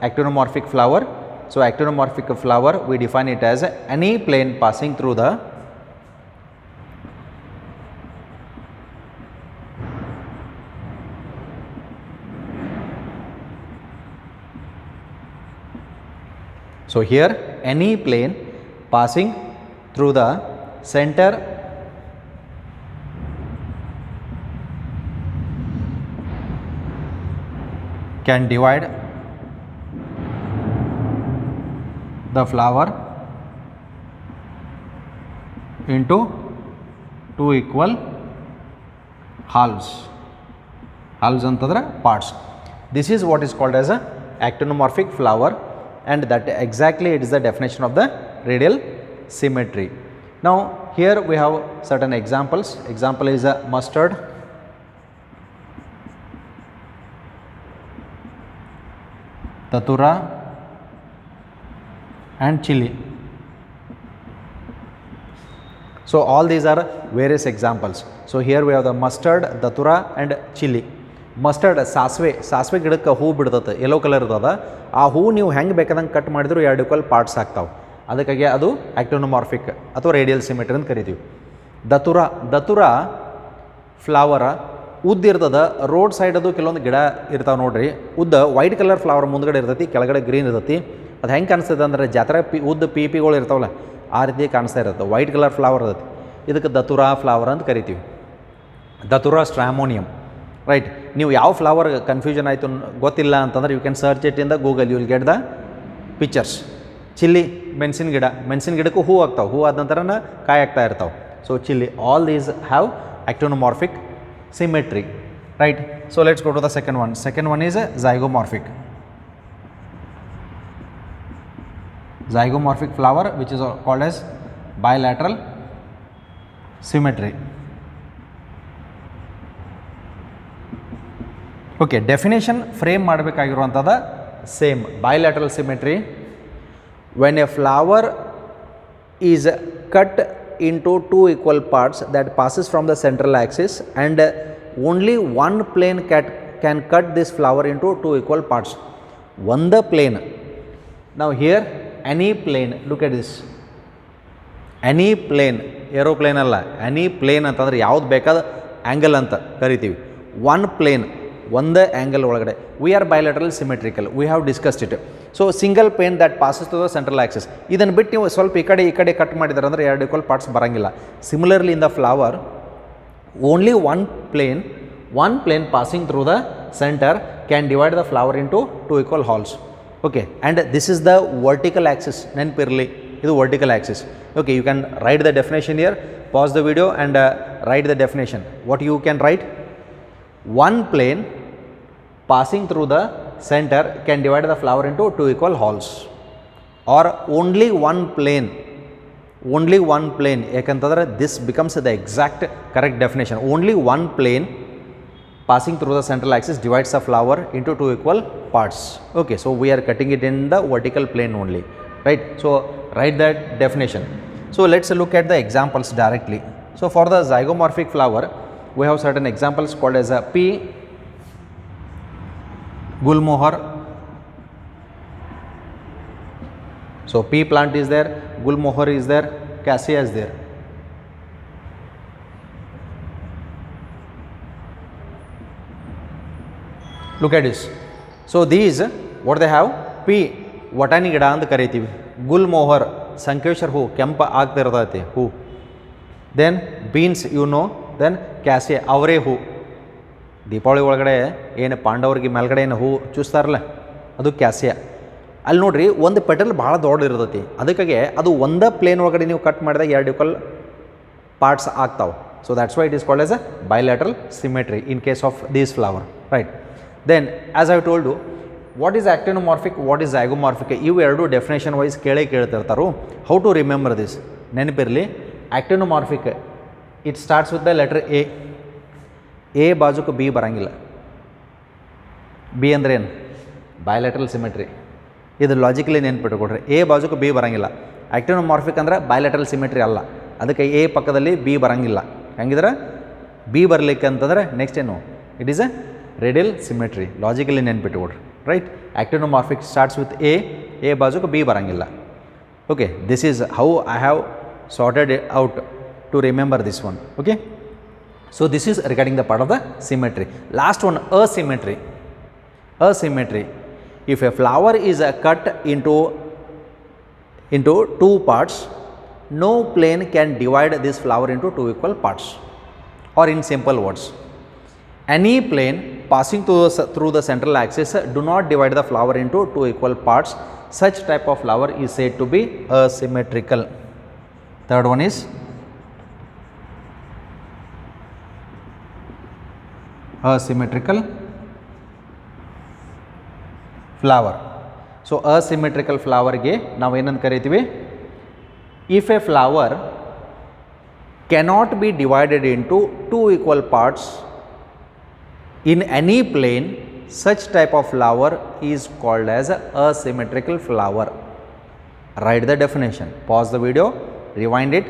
actinomorphic flower? So actinomorphic flower, we define it as any plane passing through the So here any plane passing through the center can divide the flower into 2 equal halves. Halves antadra parts. This is what is called as a actinomorphic flower, and that exactly it is the definition of the radial symmetry. Now here we have certain examples. Example is a mustard, datura and chili. So all these are various examples. So here we have the mustard, datura and chili. Mustard ಸಾಸಿವೆ ಗಿಡಕ್ಕೆ ಹೂ ಬಿಡ್ತದೆ, yellow colour ಇರ್ತದ. ಆ ಹೂ ನೀವು ಹೆಂಗೆ ಬೇಕಾದಂಗೆ cut ಮಾಡಿದ್ರು 2 equal parts ಆಗ್ತಾವೆ. ಅದಕ್ಕಾಗಿ ಅದು ಆಕ್ಟಿನೋಮಾರ್ಫಿಕ್ ಅಥವಾ ರೇಡಿಯಲ್ ಸಿಮೆಟ್ರಿ ಅಂತ ಕರಿತೀವಿ. ದತುರ ಫ್ಲವರ ಉದ್ದ ಇರ್ತದೆ. ರೋಡ್ ಸೈಡ್ ಅದು ಕೆಲವೊಂದು ಗಿಡ ಇರ್ತಾವೆ ನೋಡ್ರಿ, ಉದ್ದ ವೈಟ್ ಕಲರ್ ಫ್ಲವರ್ ಮುಂದ್ಗಡೆ ಇರ್ತೈತಿ, ಕೆಳಗಡೆ ಗ್ರೀನ್ ಇರ್ತೈತಿ. ಅದು ಹೆಂಗೆ ಕಾಣಿಸ್ತದೆ ಅಂದರೆ ಜಾತ್ರೆ ಉದ್ದ ಪಿಗಳು ಇರ್ತಾವಲ್ಲ ಆ ರೀತಿ ಕಾಣಿಸ್ತಾ ಇರುತ್ತೆ. ವೈಟ್ ಕಲರ್ ಫ್ಲವರ್ ಇರ್ತೈತಿ, ಇದಕ್ಕೆ ದತುರ ಫ್ಲವರ್ ಅಂತ ಕರಿತೀವಿ. Datura stramonium, right. ನೀವು ಯಾವ ಫ್ಲವರ್ ಕನ್ಫ್ಯೂಷನ್ ಆಯಿತು ಗೊತ್ತಿಲ್ಲ ಅಂತಂದ್ರೆ you can search it in the Google, you will get the pictures. Chilli ಮೆಣಸಿನ ಗಿಡಕ್ಕೂ ಹೂ ಆಗ್ತಾವೆ, ಹೂ ಆದ ನಂತರನ ಕಾಯಿ ಆಗ್ತಾ ಇರ್ತಾವೆ. So chilli, all these have actinomorphic symmetry, right. So let's go to the second one. Second one is zygomorphic. Zygomorphic flower, which is called as bilateral symmetry. Okay, definition frame ಮಾಡಬೇಕಾಗಿರುವಂಥದ್ದು same. bilateral symmetry, when a flower is cut into 2 equal parts that passes from the central axis and only one plane can cut this flower into 2 equal parts. One plane. Now here any plane, look at this, any plane, aeroplane ಅಲ್ಲ, any plane ಅಂತಂದ್ರೆ ಯಾವ್ದು ಬೇಕಾದ angle ಅಂತ ಕರಿತೀವಿ. One plane, ಒಂದೇ angle ಒಳಗಡೆ. We are bilateral symmetrical, we have discussed it. So single plane that passes to the central axis. ಇದನ್ನು ಬಿಟ್ಟು ನೀವು ಸ್ವಲ್ಪ ಈ ಕಡೆ ಕಟ್ ಮಾಡಿದಾರೆ ಅಂದರೆ 2 equal ಪಾರ್ಟ್ಸ್ ಬರೋಂಗಿಲ್ಲ. Similarly in the flower only one plane passing through the centre can divide the flower into 2 equal halves. Okay, and this is the vertical axis. ನೆನಪಿರಲಿ, ಇದು vertical axis. Okay, you can write the definition here. Pause the video and write the definition. What you can write? One plane passing through the center can divide the flower into 2 equal halves. Or only one plane. ಯಾಕಂತಂದ್ರೆ this becomes the exact correct definition. Only one plane passing through the central axis divides the flower into 2 equal parts. Okay, so we are cutting it in the vertical plane only, right? So write that definition. So let's look at the examples directly. So for the zygomorphic flower, we have certain examples called as a P. Gulmohar. So P plant is there, Gulmohar is there, Cassia is there. Look at this. So these, what they have? P, ವಟಾಣಿ ಗಿಡ ಅಂತ ಕರಿತೀವಿ. ಗುಲ್ಮೋಹರ್ ಸಂಕೇಶ್ವರ ಹೂ ಕೆಂಪು ಆಗ್ತಿರ್ತೈತಿ ಹೂ. Then beans you know. Then cassia ಅವರೇ ಹೂ. ದೀಪಾವಳಿ ಒಳಗಡೆ ಏನು ಪಾಂಡವ್ರಿಗೆ ಮೇಲ್ಗಡೆ ಏನು ಹೂ ಚೂಸ್ತಾರಲ್ಲ ಅದು ಕ್ಯಾಸಿಯ. ಅಲ್ಲಿ ನೋಡಿರಿ ಒಂದು ಪೆಟಲ್ ಭಾಳ ದೊಡ್ಡ ಇರ್ತೈತಿ, ಅದಕ್ಕಾಗಿ ಅದು ಒಂದೇ ಪ್ಲೇನ್ ಒಳಗಡೆ ನೀವು ಕಟ್ ಮಾಡಿದಾಗ 2 ಈಕ್ವಲ್ ಪಾರ್ಟ್ಸ್ ಆಗ್ತಾವೆ. So that's why it is called as a bilateral symmetry in case of these flower, right. Then as I told you, what is actinomorphic, what is zygomorphic, ಇವು ಎರಡು definition wise ಕೇಳ್ತಿರ್ತಾರೋ. How to remember this, ನೆನಪಿರಲಿ. Actinomorphic it starts with the letter A. A ಬಾಜುಕು B ಬರೋಂಗಿಲ್ಲ. B ಅಂದ್ರೆ ಏನು? Bilateral symmetry. ಇದು logically ನೆನ್ಪಿಟ್ಕೊಡ್ರಿ. ಎ ಬಾಜುಕು ಬಿ ಬರೋಂಗಿಲ್ಲ. ಆಕ್ಟಿನೋಮಾರ್ಫಿಕ್ ಅಂದ್ರೆ ಬೈಲ್ಯಾಟ್ರಲ್ ಸಿಮೆಟ್ರಿ ಅಲ್ಲ, ಅದಕ್ಕೆ ಎ ಪಕ್ಕದಲ್ಲಿ ಬಿ ಬರೋಂಗಿಲ್ಲ. ಹಂಗಿದ್ರೆ ಬಿ ಬರಲಿಕ್ಕೆ ಅಂತಂದ್ರೆ ನೆಕ್ಸ್ಟ್ ಏನು? It is a radial symmetry. Logically ನೆನ್ಪಿಟ್ಕೊಡ್ರಿ, right. Actinomorphic starts with A ಬಾಜುಕು ಬಿ ಬರೋಂಗಿಲ್ಲ. Okay, this is how I have sorted out to remember this one. Okay, so this is regarding the part of the symmetry. Last one, asymmetry. Asymmetry, if a flower is cut into 2 parts, no plane can divide this flower into 2 equal parts. Or in simple words, any plane passing through the central axis do not divide the flower into 2 equal parts. Such type of flower is said to be asymmetrical. Third one is asymmetrical flower. So asymmetrical flower ಗೆ ನಾವು ಏನಂತ ಕರಿತೀವಿ? If a flower cannot be divided into 2 equal parts in any plane, such type of flower is called as asymmetrical flower. Write the definition. Pause the video, rewind it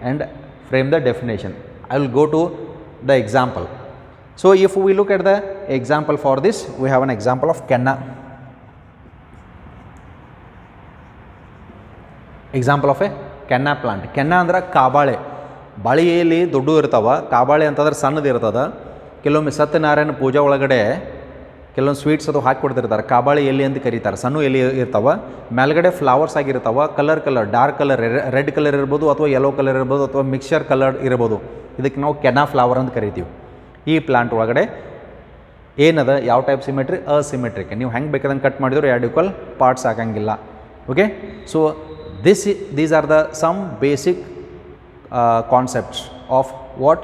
and frame the definition. I will go to the example. So if we look at the example for this, we have an example of kenna. Example of a kenna plant. Kenna ಅಂದ್ರೆ ಕಾಬಾಳೆ. ಬಳಿಯಲ್ಲಿ ದೊಡ್ಡ ಇರ್ತಾವ, ಕಾಬಾಳೆ ಅಂತಂದ್ರೆ ಸಣ್ಣದು ಇರ್ತದ. ಕೆಲವೊಮ್ಮೆ ಸತ್ಯನಾರಾಯಣ ಪೂಜಾ ಒಳಗಡೆ ಕೆಲವೊಂದು ಸ್ವೀಟ್ಸ್ ಅದು ಹಾಕಿ ಕೊಡ್ತಿರ್ತಾರೆ. ಕಾಬಾಳೆ ಎಲೆ ಅಂತ ಕರೀತಾರೆ. ಸಣ್ಣ ಎಲೆ ಇರ್ತಾವ, ಮೇಲ್ಗಡೆ ಫ್ಲವರ್ಸ್ ಆಗಿರ್ತಾವ. Colour dark colour, red colour ಇರ್ಬೋದು ಅಥವಾ ಯೆಲ್ಲೋ ಕಲರ್ ಇರ್ಬೋದು ಅಥವಾ ಮಿಕ್ಸ್ಚರ್ ಕಲರ್ ಇರ್ಬೋದು. ಇದಕ್ಕೆ ನಾವು ಕೆನಾ ಫ್ಲವರ್ ಅಂತ ಕರಿತೀವಿ. ಈ ಪ್ಲಾಂಟ್ ಒಳಗಡೆ ಏನದ, ಯಾವ ಟೈಪ್ ಸಿಮೆಟ್ರಿ? ಅಸಿಮೆಟ್ರಿಕ್. ನೀವು ಹೆಂಗೆ ಬೇಕಾದಂಗೆ ಕಟ್ ಮಾಡಿದ್ರು 2 ಈಕ್ವಲ್ ಪಾರ್ಟ್ಸ್ ಆಗಂಗಿಲ್ಲ. Okay, so these are the some basic concepts of what?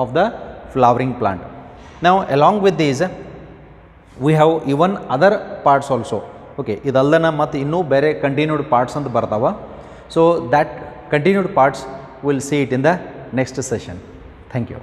Of the flowering plant. Now along with these we have even other parts also. Okay, ಇದಲ್ಲದನ ಮತ್ತು ಇನ್ನೂ ಬೇರೆ continued parts ಅಂತ ಬರ್ತಾವ. So that continued parts we'll see it in the next session. Thank you.